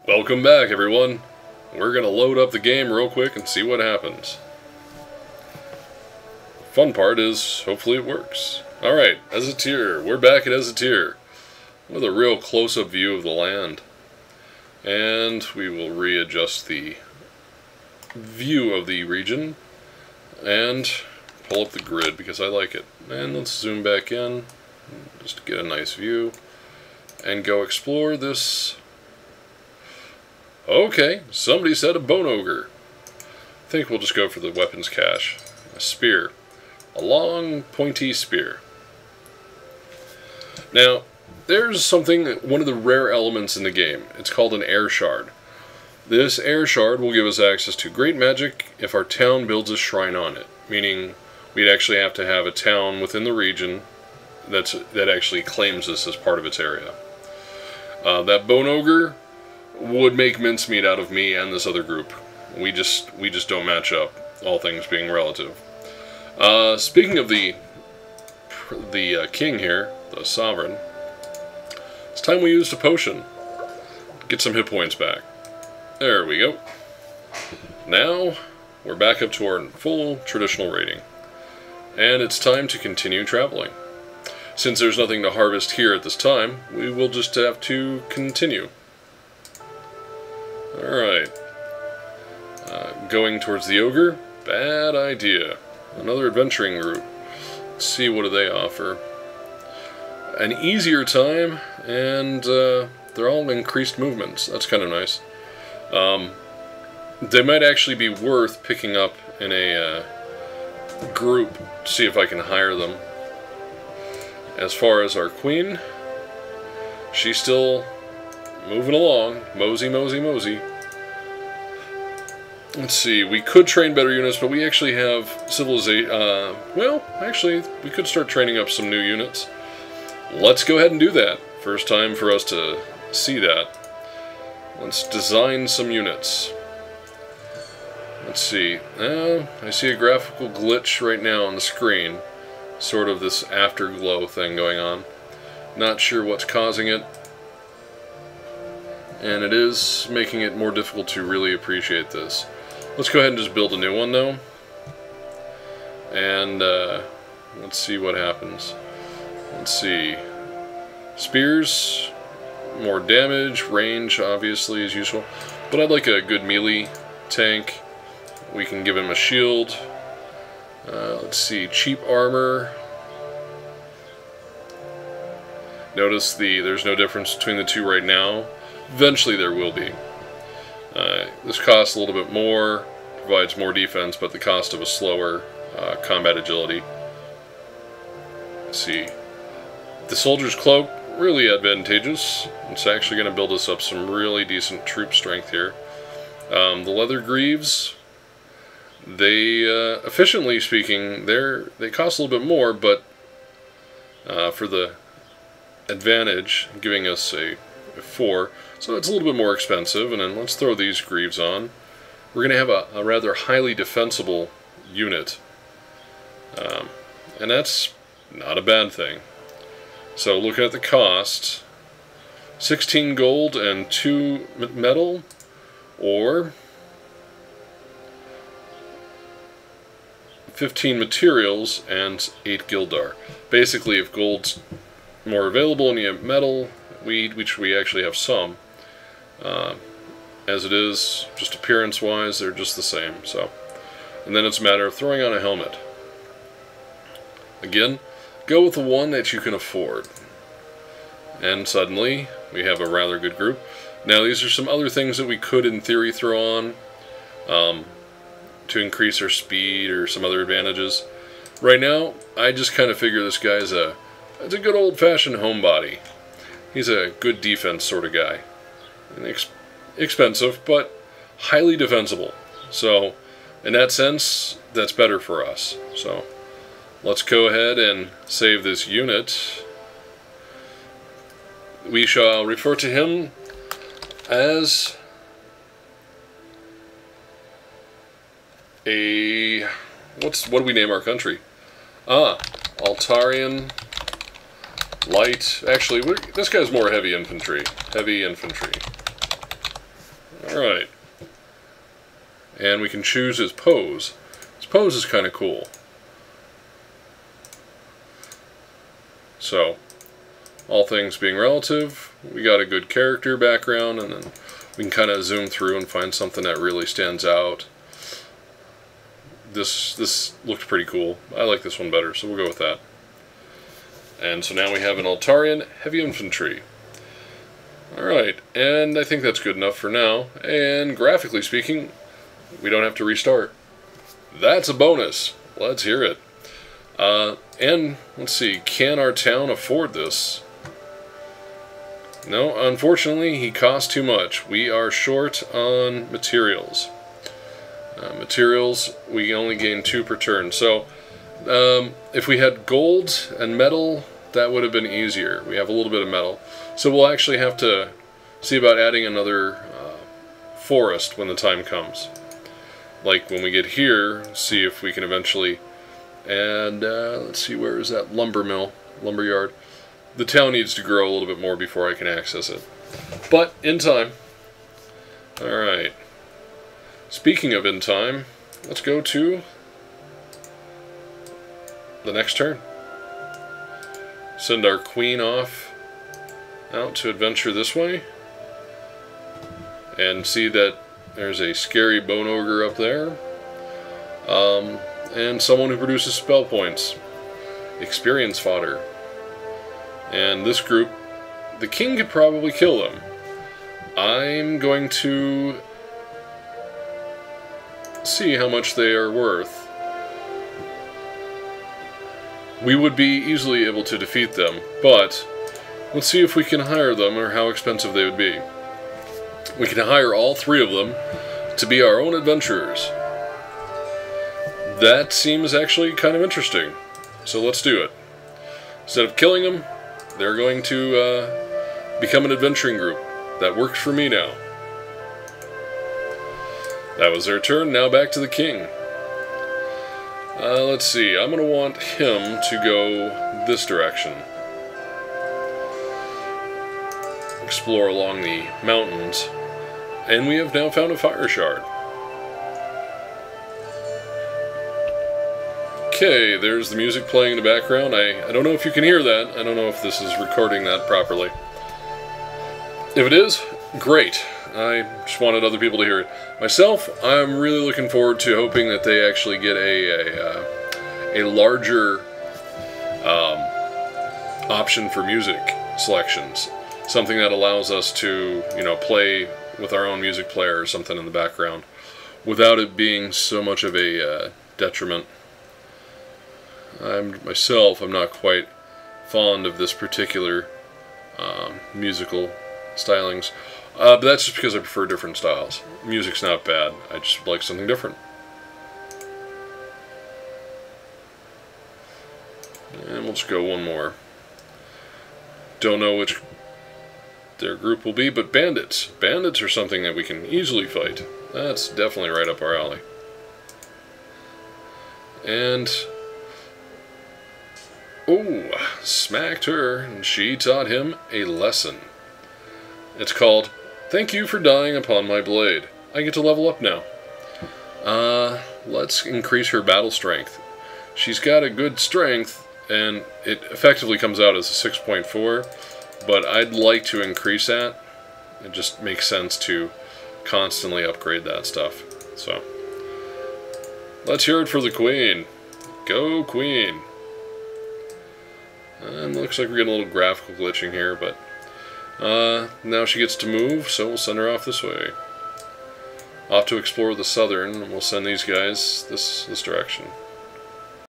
Welcome back, everyone. We're going to load up the game real quick and see what happens. The fun part is, hopefully it works. Alright, Esotir. We're back at Esotir with a real close-up view of the land. And we will readjust the view of the region and pull up the grid because I like it. And let's zoom back in just to get a nice view and go explore this. Okay, somebody said a bone ogre. I think we'll just go for the weapons cache. A spear. A long, pointy spear. Now, there's something, one of the rare elements in the game. It's called an air shard. This air shard will give us access to great magic if our town builds a shrine on it. Meaning, we'd actually have to have a town within the region that actually claims this as part of its area. That bone ogre would make mincemeat out of me and this other group. We just don't match up, all things being relative. Speaking of the king here, the sovereign, it's time we used a potion. Get some hit points back. There we go. Now, we're back up to our full traditional rating. And it's time to continue traveling. Since there's nothing to harvest here at this time, we will just have to continue. Alright. Going towards the ogre? Bad idea. Another adventuring route. Let's see, what do they offer? An easier time, and they're all increased movements. That's kind of nice. They might actually be worth picking up in a group to see if I can hire them. As far as our queen, she's still moving along. Mosey, mosey, mosey. Let's see, we could train better units, but we actually have civilization. Well, actually, we could start training up some new units. Let's go ahead and do that. First time for us to see that. Let's design some units. Let's see. I see a graphical glitch right now on the screen. Sort of this afterglow thing going on. Not sure what's causing it. And it is making it more difficult to really appreciate this. Let's go ahead and just build a new one, though. And let's see what happens. Let's see. Spears, more damage, range, obviously, as usual. But I'd like a good melee tank. We can give him a shield. Let's see, cheap armor. Notice there's no difference between the two right now. Eventually there will be. This costs a little bit more, provides more defense, but the cost of a slower combat agility. Let's see. The soldier's cloak, really advantageous. It's actually going to build us up some really decent troop strength here. The leather greaves, they, efficiently speaking, they cost a little bit more, but for the advantage, giving us a 4, so it's a little bit more expensive. And then let's throw these greaves on. We're going to have a rather highly defensible unit, and that's not a bad thing. So looking at the cost, 16 gold and 2 metal, or 15 materials and 8 gildar. Basically, if gold's more available and you have metal, which we actually have some, as it is, just appearance-wise, they're just the same. So, and then it's a matter of throwing on a helmet. Again, go with the one that you can afford. And suddenly, we have a rather good group. Now, these are some other things that we could, in theory, throw on to increase our speed or some other advantages. Right now, I just kind of figure this guy's it's a good old-fashioned homebody. He's a good defense sort of guy. Expensive, but highly defensible. So, in that sense, that's better for us. So, let's go ahead and save this unit. We shall refer to him as a... what do we name our country? Altarian Light. Actually, this guy's more heavy infantry. Heavy infantry. Alright. And we can choose his pose. His pose is kind of cool. So, all things being relative, we got a good character background, and then we can kind of zoom through and find something that really stands out. This looked pretty cool. I like this one better, so we'll go with that. And so now we have an Altarian Heavy Infantry. Alright, and I think that's good enough for now. And graphically speaking, we don't have to restart. That's a bonus. Let's hear it. And let's see, can our town afford this? No, unfortunately, he costs too much. We are short on materials. Materials, we only gain 2 per turn. So, if we had gold and metal, that would have been easier. We have a little bit of metal. So we'll actually have to see about adding another forest when the time comes. Like when we get here, see if we can eventually add, let's see, where is that lumber mill, lumber yard. The town needs to grow a little bit more before I can access it. But in time. Alright. Speaking of in time, let's go to the next turn. Send our queen off out to adventure this way. And see that there's a scary bone ogre up there. And someone who produces spell points. Experience fodder. And this group, the king could probably kill them. I'm going to see how much they are worth. We would be easily able to defeat them, but let's see if we can hire them or how expensive they would be. We can hire all 3 of them to be our own adventurers. That seems actually kind of interesting. So let's do it. Instead of killing them, they're going to become an adventuring group. That works for me now. That was their turn. Now back to the king. Let's see. I'm going to want him to go this direction. Explore along the mountains. And we have now found a fire shard. Okay, there's the music playing in the background. I don't know if you can hear that. I don't know if this is recording that properly. If it is, great. I just wanted other people to hear it. Myself, I'm really looking forward to hoping that they actually get a larger option for music selections. Something that allows us to, play with our own music player or something in the background without it being so much of a detriment. Myself, I'm not quite fond of this particular musical stylings. But that's just because I prefer different styles. Music's not bad. I just like something different. And we'll just go one more. Don't know which their group will be, but bandits. Bandits are something that we can easily fight. That's definitely right up our alley. And smacked her, and she taught him a lesson. It's called, "Thank you for dying upon my blade." I get to level up now. Let's increase her battle strength. She's got a good strength, and it effectively comes out as a 6.4, but I'd like to increase that. It just makes sense to constantly upgrade that stuff. So, let's hear it for the queen. Go, queen. And looks like we're getting a little graphical glitching here, but now she gets to move, so we'll send her off this way. Off to explore the southern, and we'll send these guys this direction.